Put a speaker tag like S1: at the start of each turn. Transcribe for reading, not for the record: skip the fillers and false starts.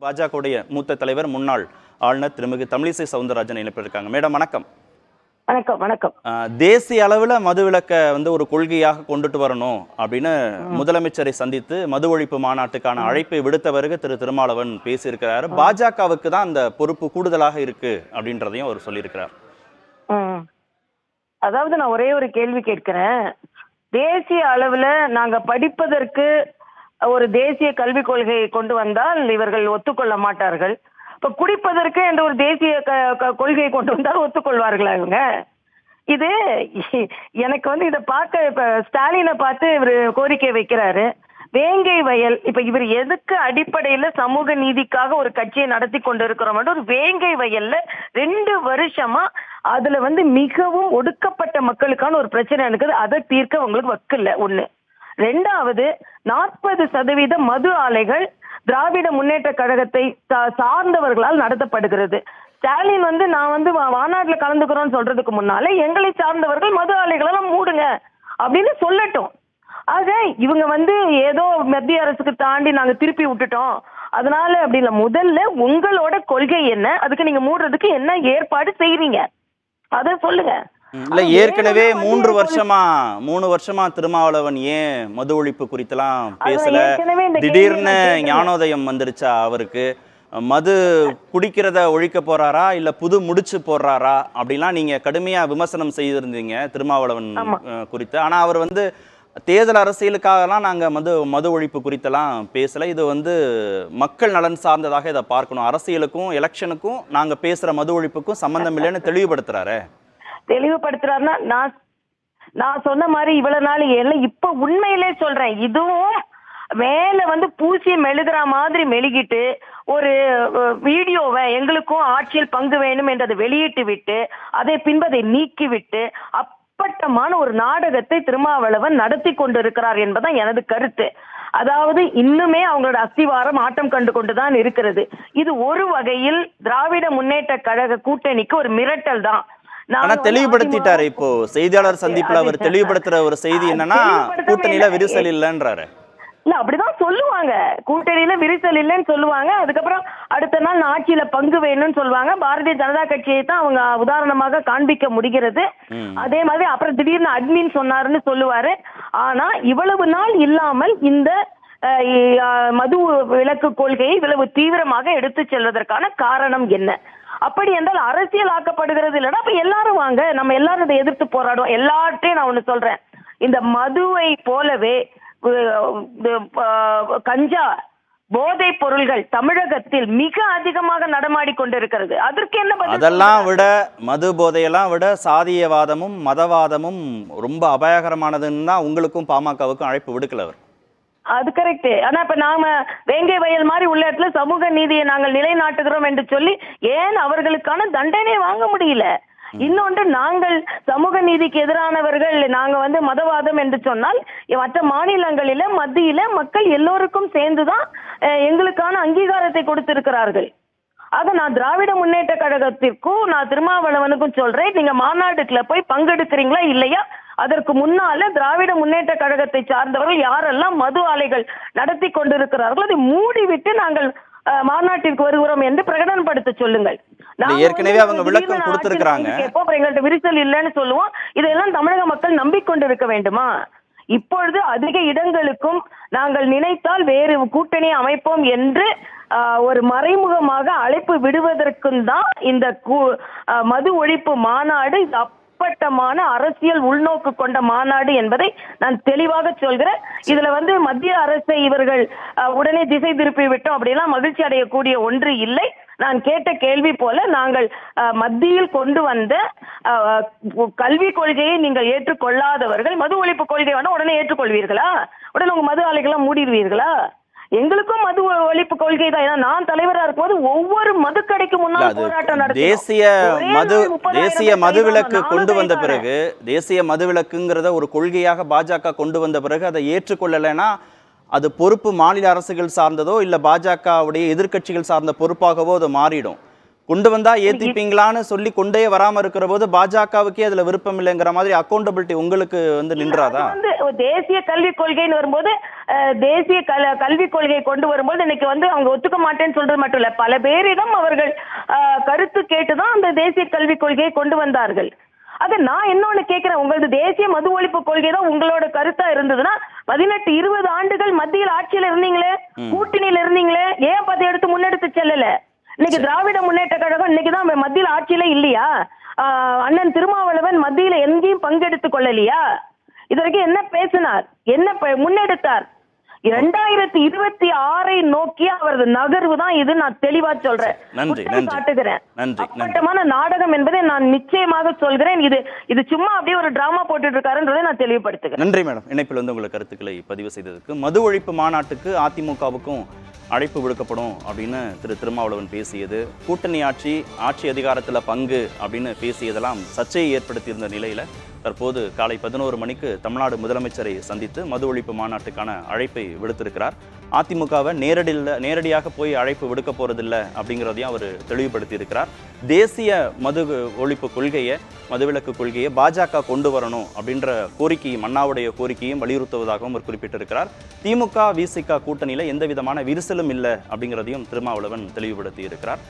S1: பாஜகவுடைய மூத்த தலைவர் முன்னாள் ஆளுநர் திருமிகு தமிழிசை சவுந்தரராஜன் இணைப்பில் இருக்காங்க. மேடம் வணக்கம்.
S2: வணக்கம். வணக்கம்.
S1: தேசிய அளவில் மதுவிலக்கை ஒரு கொள்கையாக கொண்டுட்டு வரணும் அப்படின்னு முதலமைச்சரை சந்தித்து மது ஒழிப்பு மாநாட்டுக்கான அழைப்பை விடுத்தவருக்கு திருமாவளவன் பேசியிருக்கிறாரு. பாஜகவுக்கு தான் அந்த பொறுப்பு கூடுதலாக இருக்கு அப்படின்றதையும் அவர் சொல்லியிருக்கிறார்.
S2: அதாவது நான் ஒரே ஒரு கேள்வி கேட்கிறேன். தேசிய அளவுல நாங்க படிப்பதற்கு ஒரு தேசிய கல்விக் கொள்கையை கொண்டு வந்தால் இவர்கள் ஒத்துக்கொள்ள மாட்டார்கள். இப்ப குடிப்பதற்கு என்ற ஒரு தேசிய கொள்கையை கொண்டு வந்தால் ஒத்துக்கொள்வார்களா இவங்க? இது எனக்கு இதை பார்க்க இப்ப ஸ்டாலினை பார்த்து இவர் கோரிக்கை வைக்கிறாரு. வேங்கை வயல் இப்ப இவர் எதுக்கு அடிப்படையில சமூக நீதிக்காக ஒரு கட்சியை நடத்தி கொண்டு இருக்கிறோம். ஒரு வேங்கை வயல்ல 2 வருஷமா அதுல மிகவும் ஒடுக்கப்பட்ட மக்களுக்கான ஒரு பிரச்சனை இருக்குது. அதை தீர்க்க உங்களுக்கு வக்கில்ல. ஒண்ணு. 2வது 40% மது ஆலைகள் திராவிட முன்னேற்ற கழகத்தை சார்ந்தவர்களால் நடத்தப்படுகிறது. ஸ்டாலின் நான் மாநாட்டுல கலந்துக்கிறோம்னு சொல்றதுக்கு முன்னாலே எங்களை சார்ந்தவர்கள் மது ஆலைகளெல்லாம் மூடுங்க அப்படின்னு சொல்லட்டும். ஆக இவங்க ஏதோ மத்திய அரசுக்கு தாண்டி நாங்க திருப்பி விட்டுட்டோம் அதனால அப்படி இல்ல. முதல்ல உங்களோட கொள்கை என்ன, அதுக்கு நீங்க மூடுறதுக்கு என்ன ஏற்பாடு செய்றீங்க அத சொல்லுங்க.
S1: இல்ல ஏற்கனவே 3 வருஷமா திருமாவளவன் ஏன் மது ஒழிப்பு குறித்தெல்லாம் பேசல? திடீர்னு ஞானோதயம் வந்துருச்சா அவருக்கு? மது குடிக்கிறத ஒழிக்க போறாரா இல்ல புது முடிச்சு போடுறாரா அப்படிலாம் நீங்க கடுமையா விமர்சனம் செய்திருந்தீங்க திருமாவளவன் குறித்து. ஆனா அவர் தேர்தல் அரசியலுக்காகலாம் நாங்க மது ஒழிப்பு குறித்தெல்லாம் பேசல. இது மக்கள் நலன் சார்ந்ததாக இதை பார்க்கணும். அரசியலுக்கும் எலெக்ஷனுக்கும் நாங்க பேசுற மது ஒழிப்புக்கும் சம்பந்தம் இல்லைன்னு
S2: தெளிவுபடுத்துறாருன்னா நான் சொன்ன மாதிரி இவ்வளவு நாள் இப்ப உண்மையிலே சொல்றேன். இதுவும் மேல பூசி மெழுகிற மாதிரி மெழுகிட்டு ஒரு வீடியோவை எங்களுக்கும் ஆட்சியில் பங்கு வேணும் என்றதை வெளியிட்டு விட்டு அதை பின்பதை நீக்கி விட்டு அப்பட்டமான ஒரு நாடகத்தை திருமாவளவன் நடத்தி கொண்டிருக்கிறார் என்பதுதான் எனது கருத்து. அதாவது இன்னுமே அவங்களோட அஸ்திவாரம் ஆட்டம் கண்டு கொண்டுதான் இருக்கிறது. இது ஒரு வகையில் திராவிட முன்னேற்ற கழக கூட்டணிக்கு ஒரு மிரட்டல் தான்.
S1: ஆனா தெளிவுபடுத்திட்டாரு. இப்போ செய்தியாளர் சந்திப்புல அவர் தெளிவுபடுத்துற ஒரு செய்தி என்னன்னா கூட்டணியில விரிசல் இல்லைன்றாரு.
S2: இல்ல அப்படிதான் சொல்லுவாங்க, கூட்டணியில விரிசல் இல்லைன்னு சொல்லுவாங்க. அதுக்கப்புறம் அடுத்த நாள் ஆட்சியில பங்கு வேணும்னு சொல்லுவாங்க. பாரதிய ஜனதா கட்சியை தான் அவங்க உதாரணமாக காண்பிக்க முடிகிறது. அதே மாதிரி அப்புறம் திடீர்னு அட்மின் சொன்னாருன்னு சொல்லுவாரு. ஆனா இவ்வளவு நாள் இல்லாமல் இந்த மது விலக்கு கொள்கையை இவ்வளவு தீவிரமாக எடுத்து செல்வதற்கான காரணம் என்ன? அப்படி என்றால் அரசியல் ஆக்கப்படுகிறது இல்லைன்னா அப்ப எல்லாரும் வாங்க, நம்ம எல்லாரும் இதை எதிர்த்து போராடுவோம். எல்லார்ட்டையும் நான் ஒண்ணு சொல்றேன், இந்த மதுவை போலவே கஞ்சா போதை பொருள்கள் தமிழகத்தில் மிக அதிகமாக நடமாடி கொண்டிருக்கிறது. அதற்கு என்ன பதில்?
S1: அதெல்லாம் விட மது போதையெல்லாம் விட சாதியவாதமும் மதவாதமும் ரொம்ப அபாயகரமானதுன்னு தான் உங்களுக்கும் பாமகவுக்கும் அழைப்பு விடுக்கல அவர்.
S2: அது கரெக்ட். ஆனா இப்ப நாம வேங்கை வயல் மாதிரி உள்ள இடத்துல சமூக நீதியை நாங்கள் நிலைநாட்டுகிறோம் என்று சொல்லி ஏன் அவர்களுக்கான தண்டனை வாங்க முடியல? இன்னொன்று, நாங்கள் சமூக நீதிக்கு எதிரானவர்கள், நாங்க மதவாதம் என்று சொன்னால் மற்ற மாநிலங்களில மத்தியில மக்கள் எல்லோருக்கும் சேர்ந்துதான் எங்களுக்கான அங்கீகாரத்தை கொடுத்திருக்கிறார்கள். ஆக நான் திராவிட முன்னேற்ற கழகத்திற்கும் நான் திருமாவளவனுக்கும் சொல்றேன், நீங்க மாநாட்டுக்குள்ள போய் பங்கெடுக்கிறீங்களா இல்லையா? அதற்கு முன்னால திராவிட முன்னேற்ற கழகத்தை சார்ந்தவர்கள் யாரெல்லாம் மது ஆலைகள் நடத்தி கொண்டிருக்கிறார்கள் அதை மூடிவிட்டு நாங்கள் மாநாட்டிற்கு வருகிறோம் என்று பிரகடனப்படுத்த சொல்லுங்கள்.
S1: ஏற்கனவே அவங்க விளக்கம் கொடுத்திருக்காங்க.
S2: எங்கள்கிட்ட விரிசல் இல்லைன்னு சொல்லுவோம். இதெல்லாம் தமிழக மக்கள் நம்பிக்கொண்டிருக்க வேண்டுமா? இப்பொழுது அதிக இடங்களுக்கும் நாங்கள் நினைத்தால் வேறு கூட்டணி அமைப்போம் என்று ஒரு மறைமுகமாக அழைப்பு விடுவதற்கும் தான் இந்த மது ஒழிப்பு மாநாடு. அப்பட்டமான அரசியல் உள்நோக்கு கொண்ட மாநாடு என்பதை நான் தெளிவாக சொல்கிறேன். இதுல மத்திய அரசை இவர்கள் உடனே திசை திருப்பி விட்டோம் அப்படிலாம் மகிழ்ச்சி அடையக்கூடிய ஒன்று இல்லை. நான் கேட்ட கேள்வி போல நாங்கள் மத்தியில் கொண்டு வந்த கல்விக் கொள்கையை நீங்கள் ஏற்றுக்கொள்ளாதவர்கள் மது ஒழிப்பு கொள்கை உடனே ஏற்றுக்கொள்வீர்களா? உடனே உங்க மது ஆலைகள்லாம் மூடிடுவீர்களா? எங்களுக்கும் மது ஒழிப்பு கொள்கை தான். ஏன்னா நான் தலைவரா இருக்கும்போது ஒவ்வொரு மதுக்கடைக்கு முன்னால் போராட்டம் நடத்தி
S1: தேசிய மதுவிலக்கு கொண்டு வந்த பிறகு, தேசிய மதுவிலக்குங்கிறத ஒரு கொள்கையாக பாஜக கொண்டு வந்த பிறகு அதை ஏற்றுக்கொள்ளலைன்னா அது பொறுப்பு மாநில அரசுகள் சார்ந்ததோ இல்ல பாஜகவுடைய எதிர்கட்சிகள் சார்ந்த பொறுப்பாகவோ அது மாறிடும். கொண்டு வந்தா ஏத்திப்பீங்களான்னு சொல்லி கொண்டே வராம இருக்கிற போது பாஜகவுக்கே அதுல விருப்பம் இல்லைங்கிற மாதிரி அக்கௌண்டபிலிட்டி உங்களுக்கு நின்றாதா?
S2: தேசிய கல்விக் கொள்கைன்னு வரும்போது தேசிய கல்விக் கொள்கையை கொண்டு வரும்போது இன்னைக்கு அவங்க ஒத்துக்க மாட்டேன்னு சொல்றது மட்டும் இல்ல, பல பேரிடம் அவர்கள் கருத்து கேட்டுதான் அந்த தேசிய கல்விக் கொள்கையை கொண்டு வந்தார்கள். அது நான் இன்னொன்னு கேட்கிறேன், உங்களது தேசிய மது ஒழிப்பு கொள்கை தான் உங்களோட கருத்தா இருந்ததுன்னா 18-20 ஆண்டுகள் மத்தியில் ஆட்சியில இருந்தீங்களே, கூட்டணியில இருந்தீங்களே, ஏன் அதை எடுத்து முன்னெடுத்து செல்லல? இன்னைக்கு திராவிட முன்னேற்ற கழகம் இன்னைக்குதான் மத்தியில் ஆட்சியில இல்லையா? அண்ணன் திருமாவளவன் மத்தியில எங்கேயும் பங்கெடுத்துக் கொள்ளலையா? இதுவரைக்கும் என்ன பேசினார், என்ன முன்னெடுத்தார்? 2026 நோக்கி அவரது நகர்வு தான் இது. நான் தெளிவா சொல்றேன், காட்டுகிறேன். அப்பட்டமான நாடகம் என்பதை நான் நிச்சயமாக சொல்கிறேன். இது சும்மா அப்படியே ஒரு டிராமா போட்டுட்டு இருக்காருன்றதை நான் தெளிவுபடுத்துகிறேன்.
S1: நன்றி மேடம், இணைப்பில் உங்களுக்கு கருத்துக்களை பதிவு செய்ததுக்கு. மது ஒழிப்பு மாநாட்டுக்கு அதிமுகவுக்கும் அழைப்பு விடுக்கப்படும் அப்படின்னு திருமாவளவன் பேசியது, கூட்டணி ஆட்சி அதிகாரத்தில் பங்கு அப்படின்னு பேசியதெல்லாம் சர்ச்சையை ஏற்படுத்தியிருந்த நிலையில தற்போது காலை 11 மணிக்கு தமிழ்நாடு முதலமைச்சரை சந்தித்து மது ஒழிப்பு மாநாட்டுக்கான அழைப்பை விடுத்திருக்கிறார். அதிமுகவை நேரடியாக போய் அழைப்பு விடுக்க போறதில்லை அப்படிங்கிறதையும் அவர் தெளிவுபடுத்தி இருக்கிறார். தேசிய மது ஒழிப்பு கொள்கையை, மதுவிலக்கு கொள்கையை பாஜக கொண்டு வரணும் அப்படின்ற கோரிக்கையும், அண்ணாவுடைய கோரிக்கையும் வலியுறுத்துவதாகவும் அவர் குறிப்பிட்டிருக்கிறார். திமுக விசிக கூட்டணியில எந்த விதமான விரிசலும் இல்லை அப்படிங்கிறதையும் திருமாவளவன் தெளிவுபடுத்தி இருக்கிறார்.